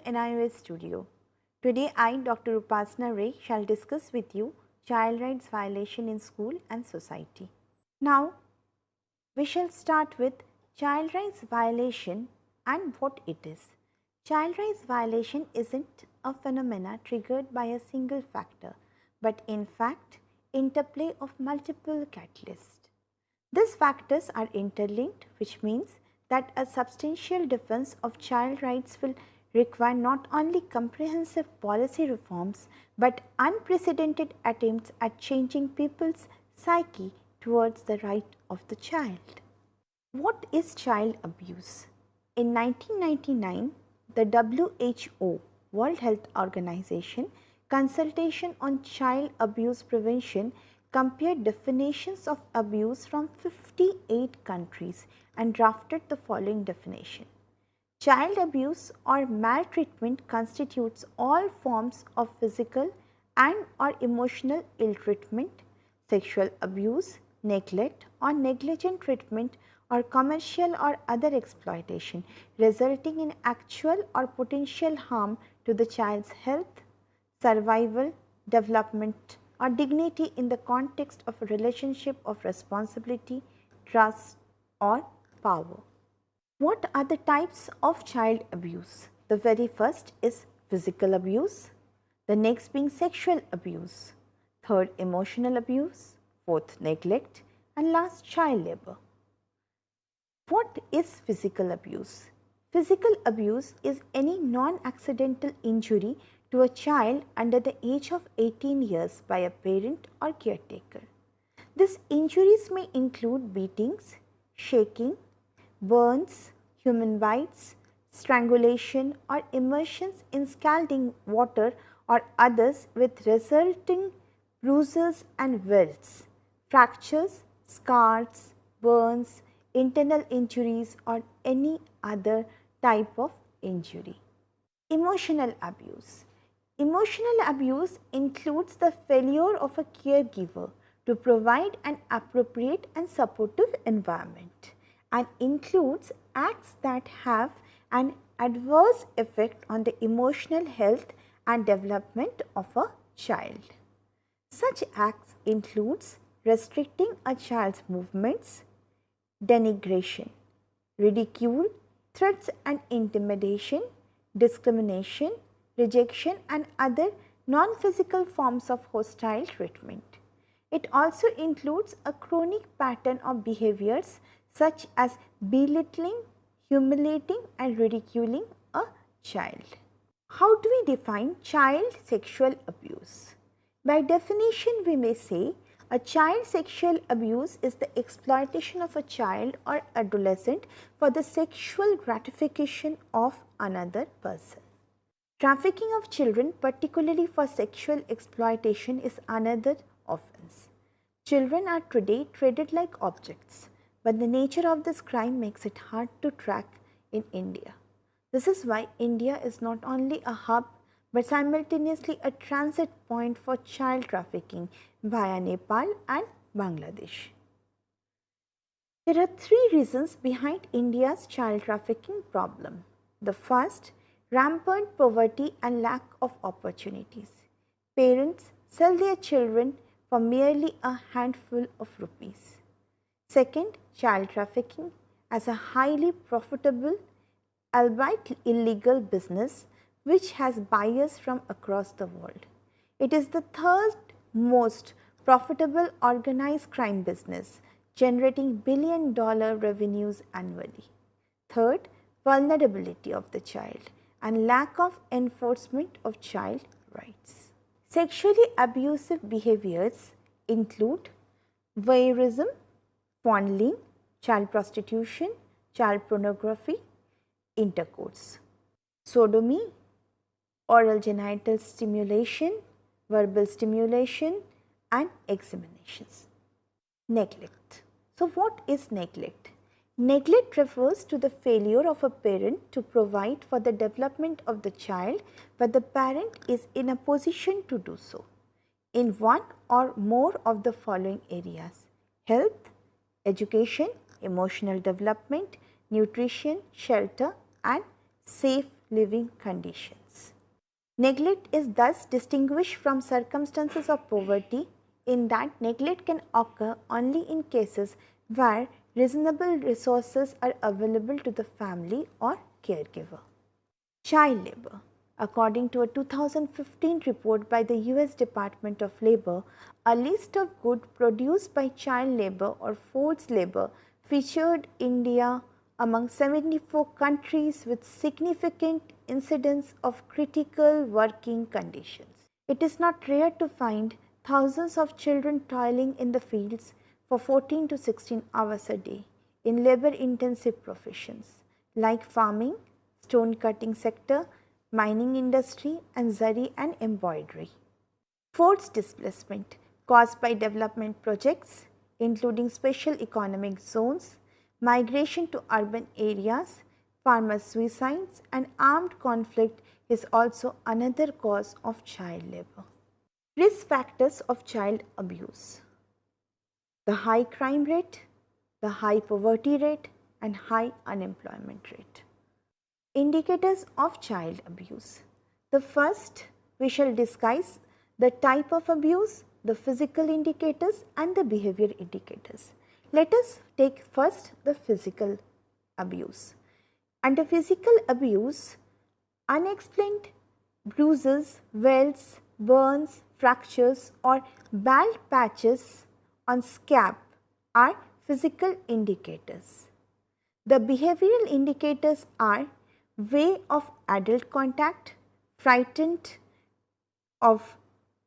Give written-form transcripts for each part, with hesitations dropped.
NiOS Studio. Today I, Dr. Upasana Ray, shall discuss with you child rights violation in school and society. Now, we shall start with child rights violation and what it is. Child rights violation isn't a phenomena triggered by a single factor, but in fact, interplay of multiple catalysts. These factors are interlinked, which means that a substantial defense of child rights will require not only comprehensive policy reforms but unprecedented attempts at changing people's psyche towards the right of the child. What is child abuse? In 1999, the WHO, World Health Organization, consultation on child abuse prevention compared definitions of abuse from 58 countries and drafted the following definition. Child abuse or maltreatment constitutes all forms of physical and or emotional ill treatment, sexual abuse, neglect or negligent treatment or commercial or other exploitation resulting in actual or potential harm to the child's health, survival, development or dignity in the context of a relationship of responsibility, trust or power. What are the types of child abuse? The very first is physical abuse, the next being sexual abuse, third emotional abuse, fourth neglect and last child labor. What is physical abuse? Physical abuse is any non-accidental injury to a child under the age of 18 years by a parent or caretaker. These injuries may include beatings, shaking, burns, human bites, strangulation or immersions in scalding water or others with resulting bruises and welts, fractures, scars, burns, internal injuries or any other type of injury. Emotional abuse. Emotional abuse includes the failure of a caregiver to provide an appropriate and supportive environment and includes acts that have an adverse effect on the emotional health and development of a child. Such acts includes restricting a child's movements, denigration, ridicule, threats and intimidation, discrimination, rejection and other non-physical forms of hostile treatment. It also includes a chronic pattern of behaviors such as belittling, humiliating and ridiculing a child. How do we define child sexual abuse? By definition, we may say a child sexual abuse is the exploitation of a child or adolescent for the sexual gratification of another person. Trafficking of children, particularly for sexual exploitation, is another offense. Children are today traded like objects, but the nature of this crime makes it hard to track in India. This is why India is not only a hub but simultaneously a transit point for child trafficking via Nepal and Bangladesh. There are three reasons behind India's child trafficking problem. The first, rampant poverty and lack of opportunities. Parents sell their children for merely a handful of rupees. Second, child trafficking as a highly profitable, albeit illegal business which has buyers from across the world. It is the third most profitable organized crime business, generating billion-dollar revenues annually. Third, vulnerability of the child and lack of enforcement of child rights. Sexually abusive behaviors include voyeurism, fondling, child prostitution, child pornography, intercourse, sodomy, oral genital stimulation, verbal stimulation and examinations. Neglect. So what is neglect? Neglect refers to the failure of a parent to provide for the development of the child but the parent is in a position to do so in one or more of the following areas: health, education, emotional development, nutrition, shelter and safe living conditions. Neglect is thus distinguished from circumstances of poverty in that neglect can occur only in cases where reasonable resources are available to the family or caregiver. Child labor. According to a 2015 report by the US Department of Labor, a list of goods produced by child labor or forced labor featured India among 74 countries with significant incidence of critical working conditions. It is not rare to find thousands of children toiling in the fields for 14 to 16 hours a day in labor-intensive professions like farming, stone cutting sector, mining industry and zari and embroidery. Forced displacement caused by development projects including special economic zones, migration to urban areas, farmer suicides and armed conflict is also another cause of child labor. Risk factors of child abuse. The high crime rate, the high poverty rate and high unemployment rate. Indicators of child abuse. The first, we shall discuss the type of abuse, the physical indicators and the behavior indicators. Let us take first the physical abuse. Under physical abuse, unexplained bruises, welts, burns, fractures or bald patches on scalp are physical indicators. The behavioral indicators are way of adult contact, frightened of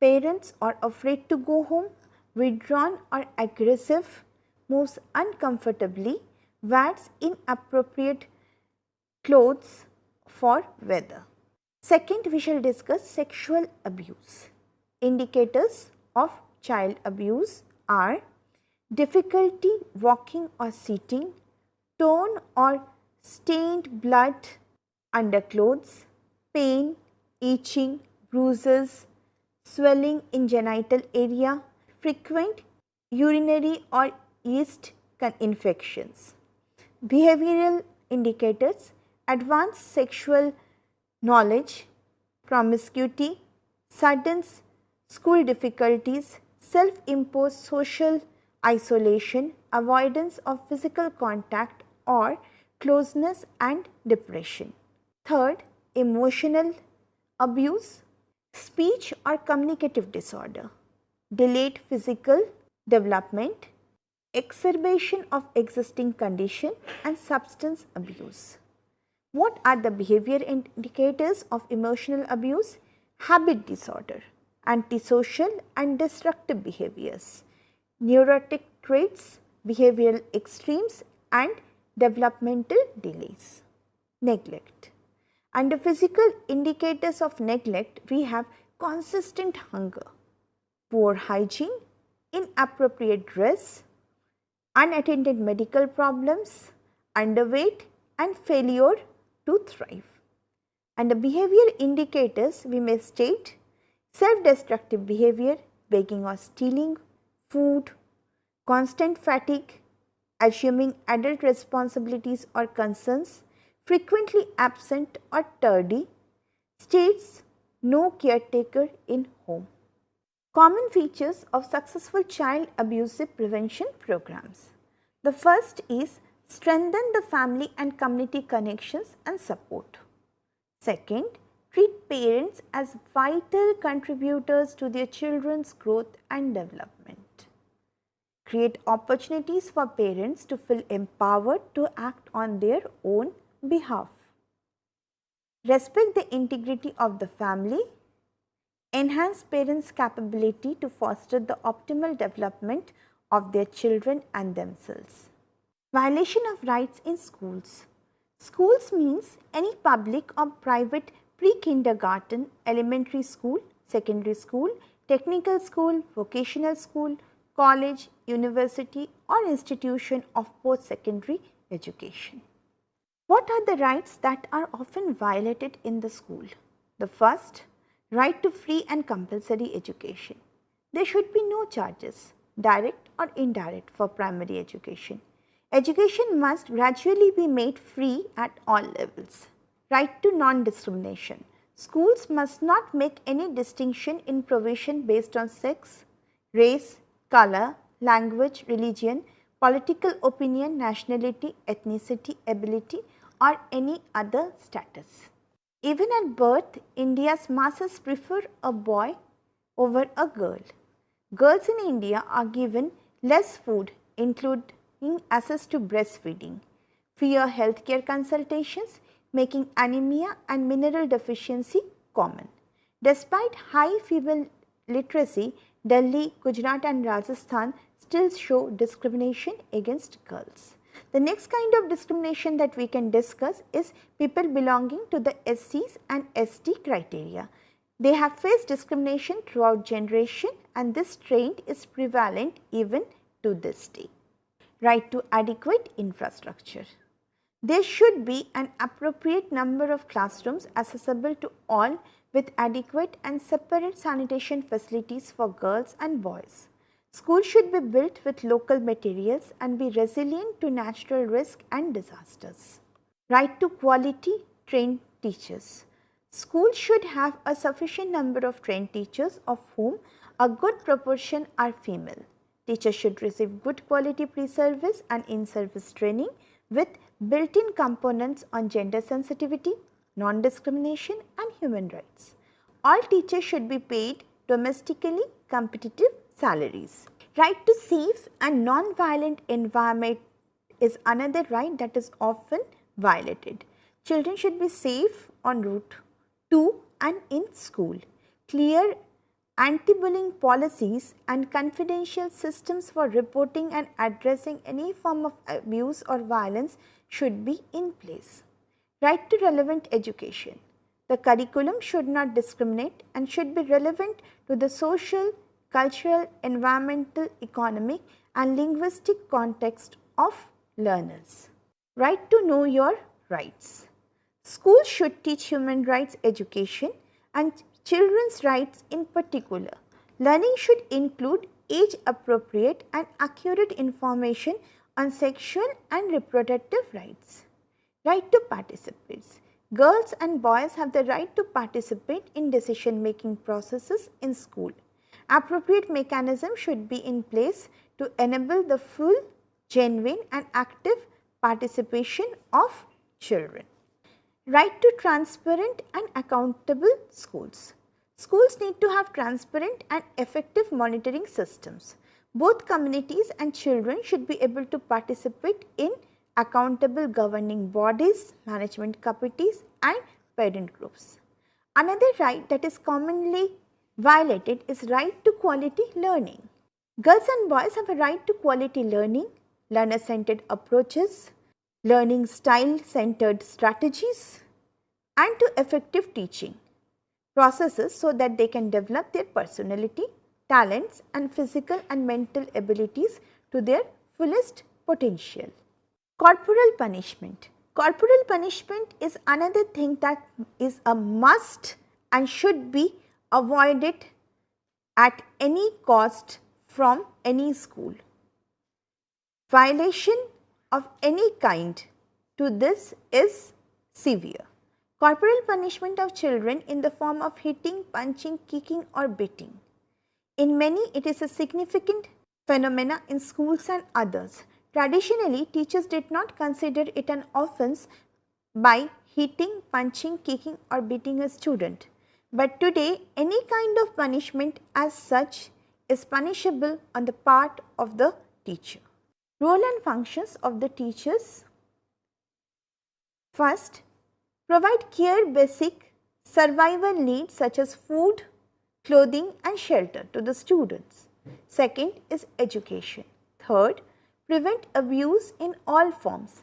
parents or afraid to go home, withdrawn or aggressive, moves uncomfortably, wears inappropriate clothes for weather. Second, we shall discuss sexual abuse. Indicators of child abuse are difficulty walking or sitting, torn or stained blood under clothes, pain, itching, bruises, swelling in genital area, frequent urinary or yeast infections. Behavioral indicators, advanced sexual knowledge, promiscuity, sudden school difficulties, self-imposed social isolation, avoidance of physical contact or closeness and depression. Third, emotional abuse, speech or communicative disorder, delayed physical development, exacerbation of existing condition and substance abuse. What are the behavior indicators of emotional abuse? Habit disorder, antisocial and destructive behaviors, neurotic traits, behavioral extremes and developmental delays. Neglect. Under physical indicators of neglect, we have consistent hunger, poor hygiene, inappropriate dress, unattended medical problems, underweight and failure to thrive. Under behavior indicators, we may state self-destructive behavior, begging or stealing, food, constant fatigue, assuming adult responsibilities or concerns, frequently absent or tardy, states no caretaker in home. Common features of successful child abusive prevention programs. The first is strengthen the family and community connections and support. Second, treat parents as vital contributors to their children's growth and development. Create opportunities for parents to feel empowered to act on their own behalf. Respect the integrity of the family. Enhance parents' capability to foster the optimal development of their children and themselves. Violation of rights in schools. Schools means any public or private pre-kindergarten, elementary school, secondary school, technical school, vocational school, college, university or institution of post-secondary education. What are the rights that are often violated in the school? The first, right to free and compulsory education. There should be no charges, direct or indirect, for primary education. Education must gradually be made free at all levels. Right to non-discrimination. Schools must not make any distinction in provision based on sex, race, color, language, religion, political opinion, nationality, ethnicity, ability or any other status. Even at birth, India's masses prefer a boy over a girl. Girls in India are given less food, including access to breastfeeding, fewer healthcare consultations, making anemia and mineral deficiency common. Despite high female literacy, Delhi, Gujarat and Rajasthan still show discrimination against girls. The next kind of discrimination that we can discuss is people belonging to the SCs and ST criteria. They have faced discrimination throughout generation and this trend is prevalent even to this day. Right to adequate infrastructure. There should be an appropriate number of classrooms accessible to all with adequate and separate sanitation facilities for girls and boys. Schools should be built with local materials and be resilient to natural risk and disasters. Right to quality trained teachers. Schools should have a sufficient number of trained teachers of whom a good proportion are female. Teachers should receive good quality pre-service and in-service training with built-in components on gender sensitivity, non-discrimination and human rights. All teachers should be paid domestically competitive salaries. Right to safe and non-violent environment is another right that is often violated. Children should be safe en route to and in school. Clear anti-bullying policies and confidential systems for reporting and addressing any form of abuse or violence should be in place. Right to relevant education. The curriculum should not discriminate and should be relevant to the social, cultural, environmental, economic and linguistic context of learners. Right to know your rights. Schools should teach human rights education and children's rights in particular. Learning should include age appropriate and accurate information on sexual and reproductive rights. Right to participate. Girls and boys have the right to participate in decision making processes in school. Appropriate mechanism should be in place to enable the full, genuine and active participation of children. Right to transparent and accountable schools. Schools need to have transparent and effective monitoring systems. Both communities and children should be able to participate in accountable governing bodies, management committees and parent groups. Another right that is commonly violated is right to quality learning. Girls and boys have a right to quality learning, learner-centered approaches, learning style-centered strategies and to effective teaching processes so that they can develop their personality, talents and physical and mental abilities to their fullest potential. Corporal punishment. Corporal punishment is another thing that is a must and should be avoided at any cost from any school. Violation of any kind to this is severe. Corporal punishment of children in the form of hitting, punching, kicking or beating. In many, it is a significant phenomena in schools and others. Traditionally, teachers did not consider it an offence by hitting, punching, kicking or beating a student. But today, any kind of punishment as such is punishable on the part of the teacher. Role and functions of the teachers. First, provide care basic survival needs such as food, clothing and shelter to the students. Second is education. Third, prevent abuse in all forms,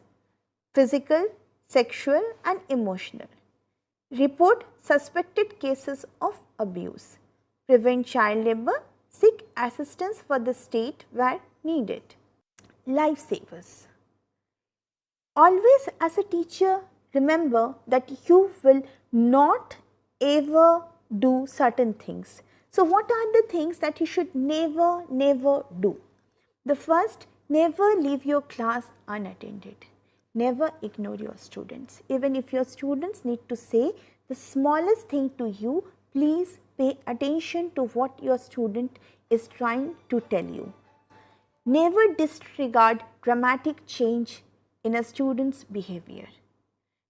physical, sexual and emotional. Report suspected cases of abuse. Prevent child labor, seek assistance for the state where needed. Lifesavers. Always as a teacher, remember that you will not ever do certain things. So what are the things that you should never do? The first, never leave your class unattended. never ignore your students. Even if your students need to say the smallest thing to you, please pay attention to what your student is trying to tell you. Never disregard dramatic change in a student's behavior.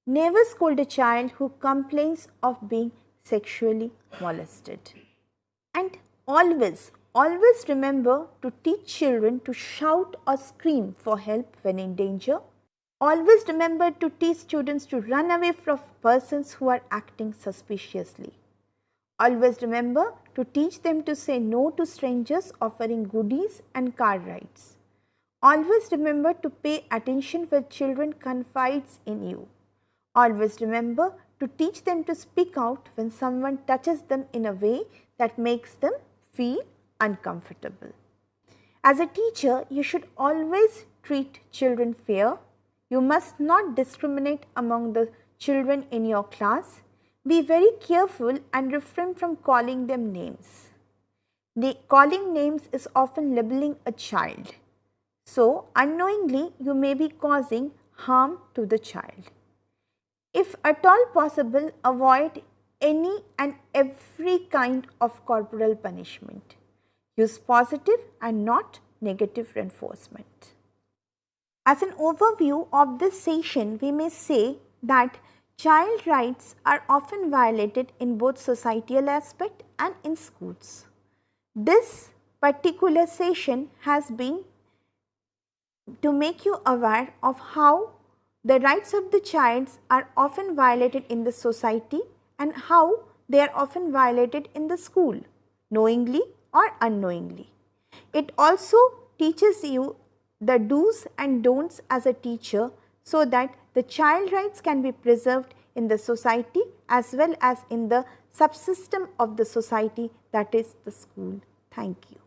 Never scold a child who complains of being sexually molested. And always remember to teach children to shout or scream for help when in danger. Always remember to teach students to run away from persons who are acting suspiciously. Always remember to teach them to say no to strangers offering goodies and car rides. Always remember to pay attention when children confide in you. Always remember to teach them to speak out when someone touches them in a way that makes them feel uncomfortable. As a teacher, you should always treat children fair. You must not discriminate among the children in your class. Be very careful and refrain from calling them names. Calling names is often labeling a child. So, unknowingly, you may be causing harm to the child. If at all possible, avoid any and every kind of corporal punishment. Use positive and not negative reinforcement. As an overview of this session, we may say that child rights are often violated in both societal aspect and in schools. This particular session has been to make you aware of how the rights of the child are often violated in the society and how they are often violated in the school, knowingly or unknowingly. It also teaches you the do's and don'ts as a teacher so that the child rights can be preserved in the society as well as in the subsystem of the society, that is the school. Thank you.